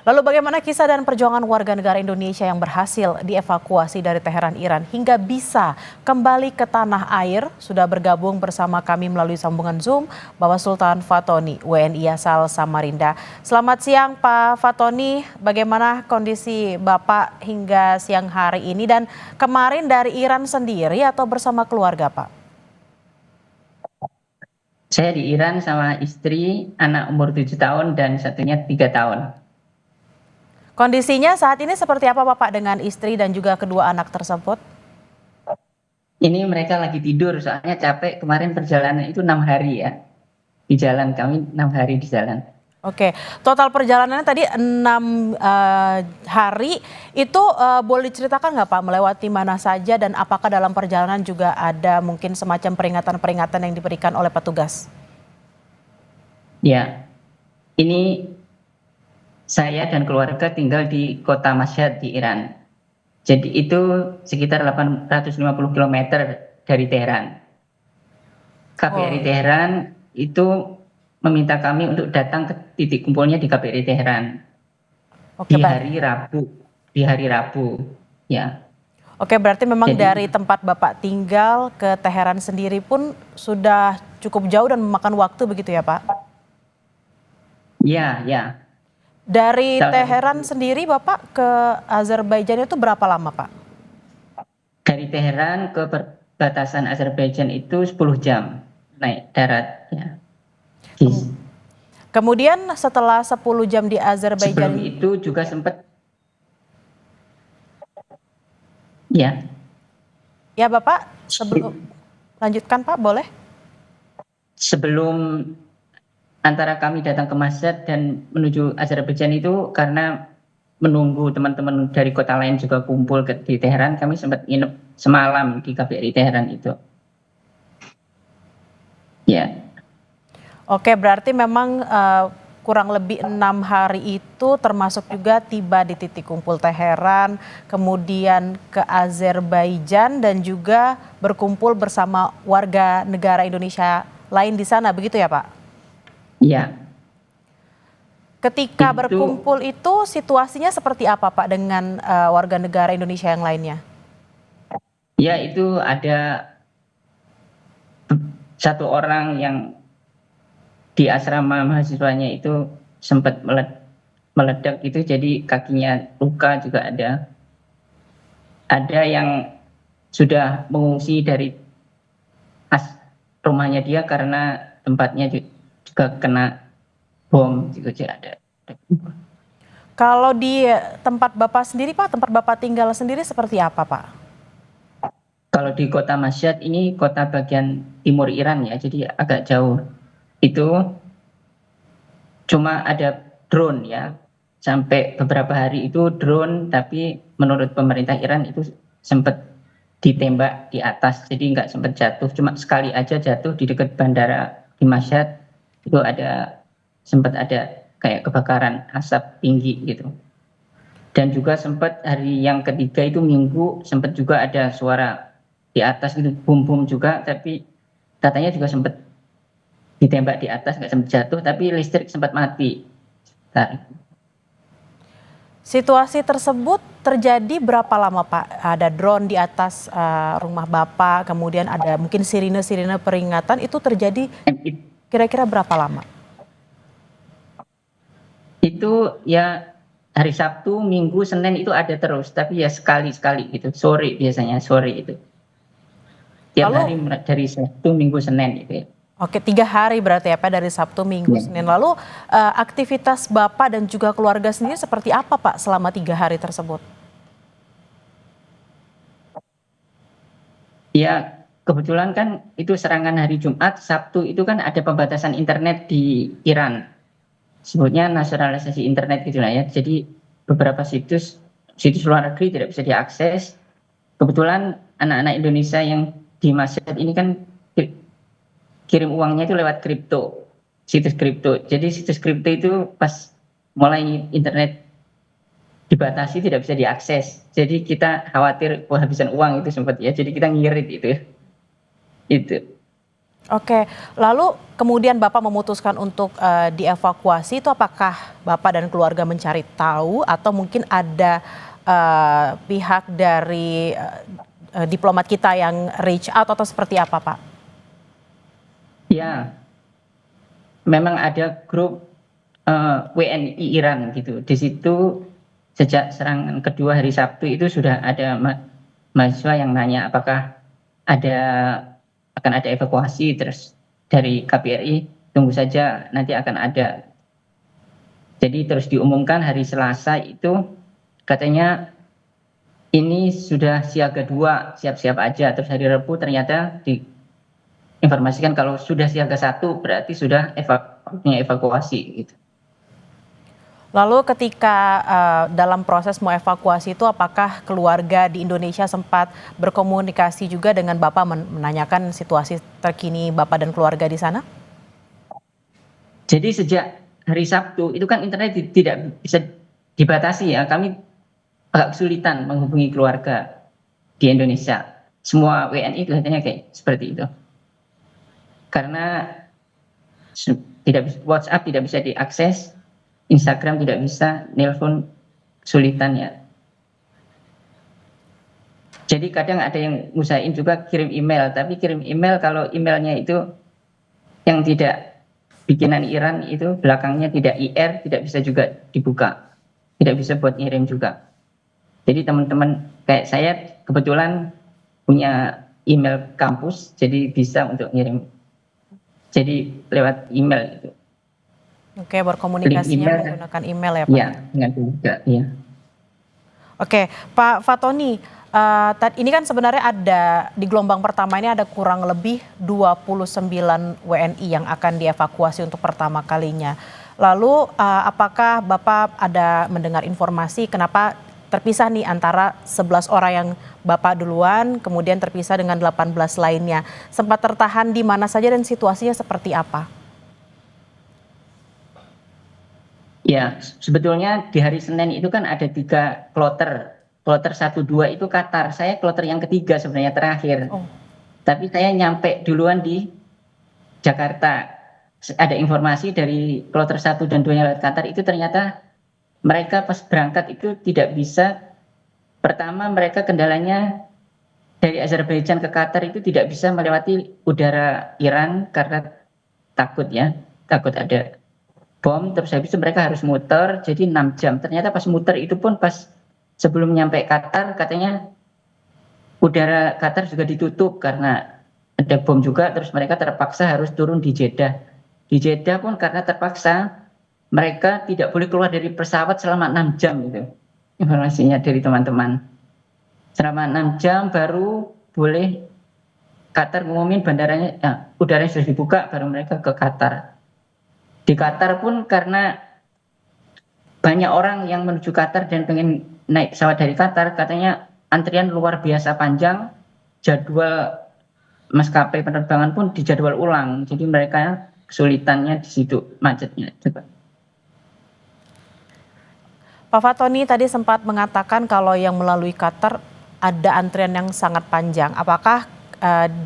Lalu bagaimana kisah dan perjuangan warga negara Indonesia yang berhasil dievakuasi dari Teheran, Iran hingga bisa kembali ke tanah air? Sudah bergabung bersama kami melalui sambungan Zoom Bapak Sultan Fatoni, WNI asal Samarinda. Selamat siang Pak Fatoni, bagaimana kondisi Bapak hingga siang hari ini dan kemarin dari Iran sendiri atau bersama keluarga Pak? Saya di Iran sama istri, anak umur 7 tahun dan satunya 3 tahun. Kondisinya saat ini seperti apa Bapak dengan istri dan juga kedua anak tersebut? Ini mereka lagi tidur soalnya capek, kemarin perjalanan itu 6 hari ya. Di jalan, kami 6 hari di jalan. Oke, total perjalanannya tadi 6 hari, itu boleh diceritakan nggak Pak melewati mana saja dan apakah dalam perjalanan juga ada mungkin semacam peringatan-peringatan yang diberikan oleh petugas? Ya, ini saya dan keluarga tinggal di kota Mashhad di Iran. Jadi itu sekitar 850 kilometer dari Teheran. KBRI Oh, Teheran itu meminta kami untuk datang ke titik kumpulnya di KBRI Teheran oke di baik. hari Rabu. Di hari Rabu, ya. Oke, berarti memang Jadi dari tempat Bapak tinggal ke Teheran sendiri pun sudah cukup jauh dan memakan waktu begitu ya Pak? ya, ya. Dari Salah satu Teheran sendiri Bapak ke Azerbaijan itu berapa lama Pak? dari Teheran ke perbatasan Azerbaijan itu 10 jam naik darat ya. Kem- Kemudian setelah 10 jam di Sebelum Azerbaijan, itu juga ya. sempat ya, Ya Bapak, sebelum lanjutkan Pak, boleh? sebelum antara kami datang ke Mashhad dan menuju Azerbaijan itu karena menunggu teman-teman dari kota lain juga kumpul di Teheran, kami sempat nginep semalam di KBRI Teheran itu. Ya, Oke, berarti memang kurang lebih 6 hari itu termasuk juga tiba di titik kumpul Teheran, kemudian ke Azerbaijan dan juga berkumpul bersama warga negara Indonesia lain di sana, begitu ya Pak? ya, Ketika itu berkumpul itu situasinya seperti apa Pak dengan warga negara Indonesia yang lainnya? ya itu ada satu orang yang di asrama mahasiswanya itu sempat meledak itu, jadi kakinya luka juga ada yang sudah mengungsi dari rumahnya dia karena tempatnya juga kena bom gitu juga ada. Kalau di tempat Bapak sendiri Pak, tempat Bapak tinggal sendiri seperti apa Pak? Kalau di kota Mashhad ini kota bagian timur Iran ya, jadi agak jauh. Itu cuma ada drone ya, sampai beberapa hari itu drone, tapi menurut pemerintah Iran itu sempat ditembak di atas, jadi nggak sempat jatuh, cuma sekali aja jatuh di dekat bandara di Mashhad. Itu sempat ada kayak kebakaran asap tinggi gitu. Dan juga sempat hari yang ketiga itu Minggu sempat juga ada suara di atas itu bum bum juga, tapi katanya juga sempat ditembak di atas, nggak sempat jatuh, tapi listrik sempat mati. Nah, Situasi tersebut terjadi berapa lama Pak? Ada drone di atas rumah Bapak, kemudian ada mungkin sirine-sirine peringatan, itu terjadi kira-kira berapa lama? itu ya hari Sabtu, Minggu, Senin itu ada terus, tapi ya sekali-sekali gitu, sore biasanya, sore itu. Tiap hari Lalu, dari Sabtu, Minggu, Senin gitu ya. oke 3 hari berarti ya Pak dari Sabtu, Minggu, Ya. Senin. Lalu aktivitas Bapak dan juga keluarga sendiri seperti apa Pak selama 3 hari tersebut? Ya, kebetulan kan itu serangan hari Jumat, Sabtu itu kan ada pembatasan internet di Iran. Sebutnya nasionalisasi internet gitu lah ya. Jadi beberapa situs luar negeri tidak bisa diakses. Kebetulan anak-anak Indonesia yang di Masyad ini kan kirim uangnya itu lewat kripto, situs kripto. Jadi situs kripto itu pas mulai internet dibatasi tidak bisa diakses. Jadi kita khawatir kehabisan uang itu sempat ya. Jadi kita ngirit itu. Itu. Oke, lalu kemudian Bapak memutuskan untuk dievakuasi itu apakah Bapak dan keluarga mencari tahu atau mungkin ada pihak dari diplomat kita yang reach out atau seperti apa, Pak? Ya, memang ada grup WNI Iran gitu. Di situ sejak serangan kedua hari Sabtu itu sudah ada mahasiswa yang nanya apakah ada akan ada evakuasi, terus dari KBRI tunggu saja nanti akan ada. Jadi terus diumumkan hari Selasa itu katanya ini sudah siaga 2, siap-siap aja. Terus hari Rabu ternyata diinformasikan kalau sudah siaga 1 berarti sudah evakuasi gitu. Lalu ketika dalam proses mau evakuasi itu apakah keluarga di Indonesia sempat berkomunikasi juga dengan Bapak menanyakan situasi terkini Bapak dan keluarga di sana? Jadi sejak hari Sabtu itu kan internet tidak bisa dibatasi ya. Kami agak kesulitan menghubungi keluarga di Indonesia. Semua WNI kelihatannya kayak seperti itu. Karena WhatsApp tidak bisa diakses, Instagram tidak bisa, nelpon kesulitan ya. Jadi kadang ada yang ngusahain juga kirim email, tapi kirim email kalau emailnya itu yang tidak bikinan Iran itu belakangnya tidak IR, tidak bisa juga dibuka, tidak bisa buat ngirim juga. Jadi teman-teman kayak saya kebetulan punya email kampus, jadi bisa untuk ngirim. Jadi lewat email itu. Oke, berkomunikasinya menggunakan email ya Pak? Iya, dengan juga, iya. Oke, Pak Fatoni, ini kan sebenarnya ada di gelombang pertama ini ada kurang lebih 29 WNI yang akan dievakuasi untuk pertama kalinya. Lalu apakah Bapak ada mendengar informasi kenapa terpisah nih antara 11 orang yang Bapak duluan, kemudian terpisah dengan 18 lainnya. Sempat tertahan di mana saja dan situasinya seperti apa? Ya, sebetulnya di hari Senin itu kan ada 3 kloter. Kloter 1, 2 itu Qatar. Saya kloter yang ketiga sebenarnya terakhir. Oh. Tapi saya nyampe duluan di Jakarta. Ada informasi dari kloter 1 dan 2 lewat Qatar itu ternyata mereka pas berangkat itu tidak bisa. Pertama mereka kendalanya dari Azerbaijan ke Qatar itu tidak bisa melewati udara Iran karena takut ada bom. Terus habis itu mereka harus muter jadi 6 jam. Ternyata pas muter itu pun pas sebelum nyampe Qatar katanya udara Qatar juga ditutup karena ada bom juga. Terus mereka terpaksa harus turun di Jeddah. Di Jeddah pun karena terpaksa mereka tidak boleh keluar dari pesawat selama 6 jam gitu. Informasinya dari teman-teman. Selama 6 jam baru boleh Qatar ngumumin bandaranya, udaranya sudah dibuka baru mereka ke Qatar. Di Qatar pun karena banyak orang yang menuju Qatar dan pengen naik pesawat dari Qatar, katanya antrian luar biasa panjang, jadwal maskapai penerbangan pun dijadwal ulang. Jadi mereka kesulitannya di situ, macetnya. Coba. Pak Fatoni tadi sempat mengatakan kalau yang melalui Qatar ada antrian yang sangat panjang. Apakah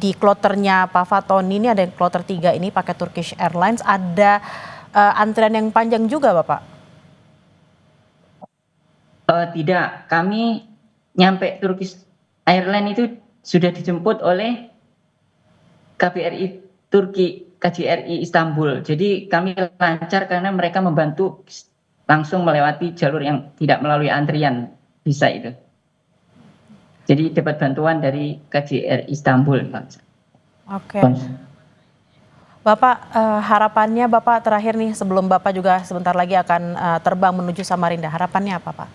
di kloternya Pak Fatoni ini ada yang kloter 3 ini pakai Turkish Airlines ada antrian yang panjang juga Bapak? Tidak, kami nyampe Turkish Airlines itu sudah dijemput oleh KBRI Turki, KJRI Istanbul. Jadi kami lancar karena mereka membantu langsung melewati jalur yang tidak melalui antrian, bisa itu. Jadi dapat bantuan dari KJRI Istanbul. Oke. Bapak, harapannya Bapak terakhir nih sebelum Bapak juga sebentar lagi akan terbang menuju Samarinda, harapannya apa Pak?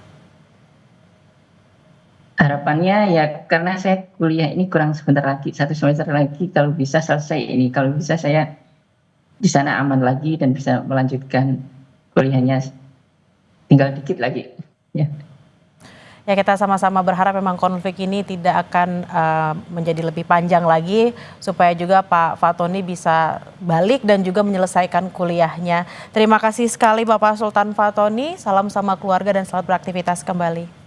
Harapannya ya karena saya kuliah ini kurang sebentar lagi, 1 semester lagi, kalau bisa selesai ini, kalau bisa saya di sana aman lagi dan bisa melanjutkan kuliahnya. Tinggal dikit lagi. Ya. Ya kita sama-sama berharap memang konflik ini tidak akan menjadi lebih panjang lagi supaya juga Pak Fatoni bisa balik dan juga menyelesaikan kuliahnya. Terima kasih sekali Bapak Sultan Fatoni, salam sama keluarga dan selamat beraktivitas kembali.